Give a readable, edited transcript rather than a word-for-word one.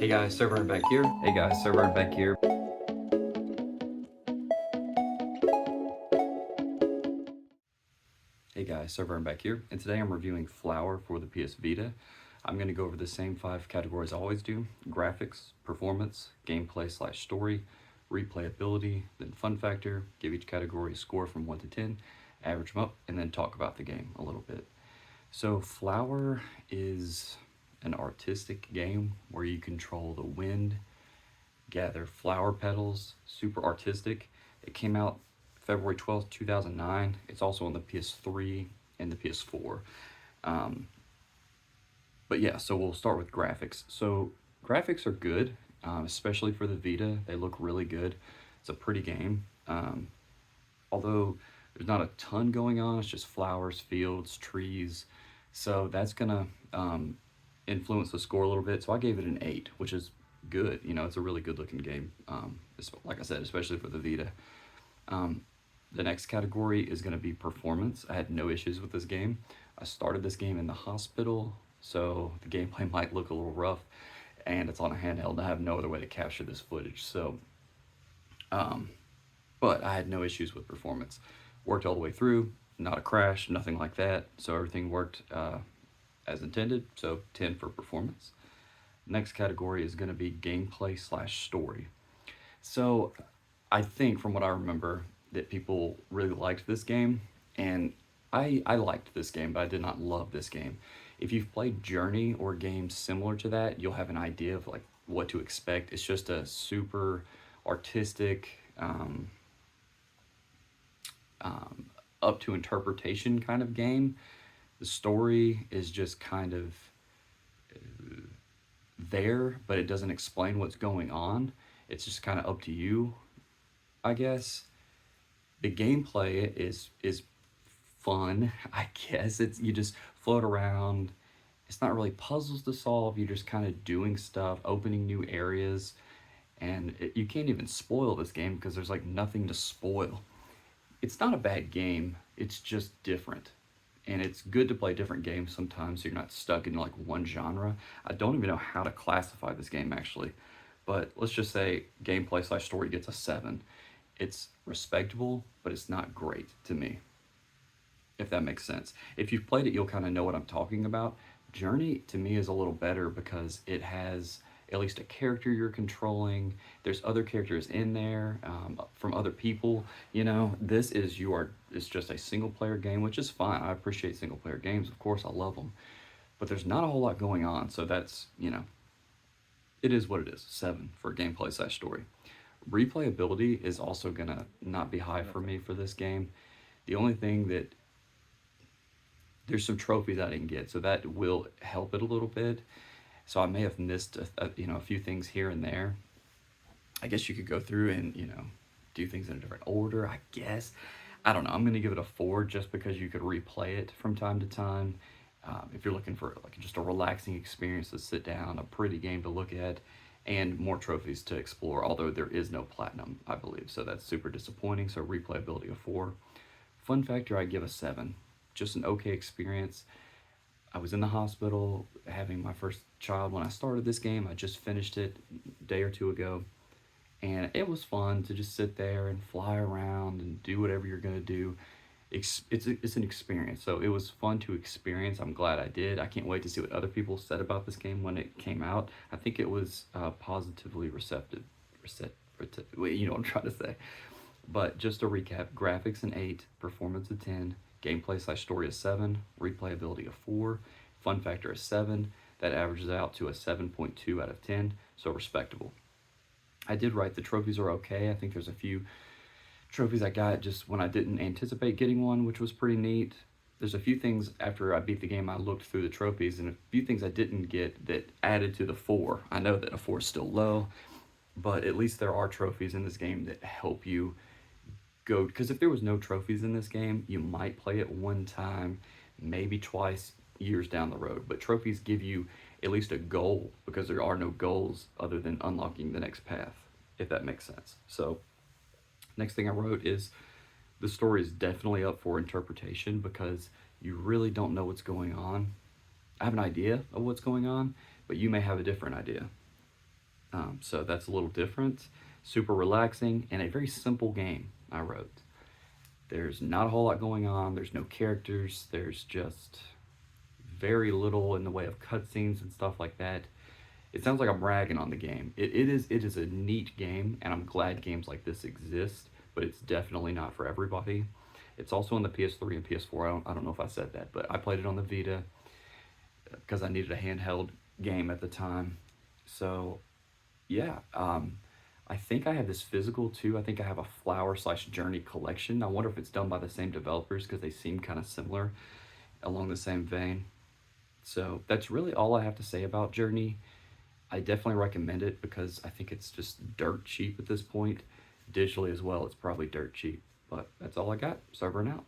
Hey guys, SirVern back here. Hey guys, SirVern back here. Hey guys, SirVern back here, and today I'm reviewing Flower for the PS Vita. I'm going to go over the same 5 categories I always do: graphics, performance, gameplay/story, replayability, then fun factor, give each category a score from 1 to 10, average them up, and then talk about the game a little bit. So Flower is an artistic game where you control the wind, gather flower petals, super artistic. It came out February 12th, 2009. It's also on the PS3 and the PS4. But yeah, so we'll start with graphics. So graphics are good, especially for the Vita. They look really good. It's a pretty game. Although there's not a ton going on, it's just flowers, fields, trees. So that's gonna influence the score a little bit. So I gave it an 8, which is good. You know, it's a really good looking game. Like I said, especially for the Vita. The next category is going to be performance. I had no issues with this game. I started this game in the hospital, so the gameplay might look a little rough, and it's on a handheld, and I have no other way to capture this footage. So, but I had no issues with performance. Worked all the way through, not a crash, nothing like that. So everything worked as intended. So 10 for performance. Next category is going to be gameplay/story. So I think from what I remember that people really liked this game, and I liked this game, but I did not love this game. If you've played Journey or games similar to that, you'll have an idea of like what to expect. It's just a super artistic, up to interpretation kind of game. The story is just kind of there, but it doesn't explain what's going on. It's just kind of up to you, I guess. The gameplay is fun, I guess. It's you just float around. It's not really puzzles to solve. You're just kind of doing stuff, opening new areas, and you can't even spoil this game because there's like nothing to spoil. It's not a bad game. It's just different. And it's good to play different games sometimes so you're not stuck in like one genre. I don't even know how to classify this game actually, but let's just say gameplay/story gets a 7. It's respectable, but it's not great to me, if that makes sense. If you've played it, you'll kind of know what I'm talking about. Journey to me is a little better because it has at least a character you're controlling. There's other characters in there from other people. You know, it's just a single player game, which is fine. I appreciate single player games, of course, I love them, but there's not a whole lot going on. So that's, you know, it is what it is. 7 for gameplay/story. Replayability is also gonna not be high for me for this game. The only thing that there's some trophies I didn't get, so that will help it a little bit. So I may have missed a few things here and there. I guess you could go through and do things in a different order, I guess. I don't know. I'm gonna give it a 4 just because you could replay it from time to time. If you're looking for like just a relaxing experience to sit down, a pretty game to look at, and more trophies to explore, although there is no platinum, I believe. So that's super disappointing. So replayability a 4. Fun factor, I give a 7. Just an okay experience. I was in the hospital having my first child when I started this game. I just finished it a day or two ago. And it was fun to just sit there and fly around and do whatever you're gonna do. It's an experience, so it was fun to experience. I'm glad I did. I can't wait to see what other people said about this game when it came out. I think it was positively receptive. You know what I'm trying to say. But just to recap: graphics an 8, performance a 10, gameplay/story a 7, replayability a 4, fun factor a 7. That averages out to a 7.2 out of 10, so respectable. I did write the trophies are okay. I think there's a few trophies I got just when I didn't anticipate getting one, which was pretty neat. There's a few things after I beat the game, I looked through the trophies, and a few things I didn't get that added to the 4. I know that a 4 is still low, but at least there are trophies in this game that help you go, because if there was no trophies in this game, you might play it one time, maybe twice years down the road. But trophies give you at least a goal, because there are no goals other than unlocking the next path, if that makes sense. So next thing I wrote is the story is definitely up for interpretation because you really don't know what's going on. I have an idea of what's going on, but you may have a different idea. So that's a little different. Super relaxing and a very simple game I wrote. There's not a whole lot going on. There's no characters. There's just very little in the way of cutscenes and stuff like that. It sounds like I'm ragging on the game. It is a neat game, and I'm glad games like this exist, but it's definitely not for everybody. It's also on the PS3 and PS4. I don't know if I said that, but I played it on the Vita because I needed a handheld game at the time. So yeah, I think I have this physical too. I think I have a flower slash journey collection. I wonder if it's done by the same developers because they seem kind of similar along the same vein. So that's really all I have to say about Journey. I definitely recommend it because I think it's just dirt cheap at this point. Digitally as well, it's probably dirt cheap. But that's all I got. SirVern out.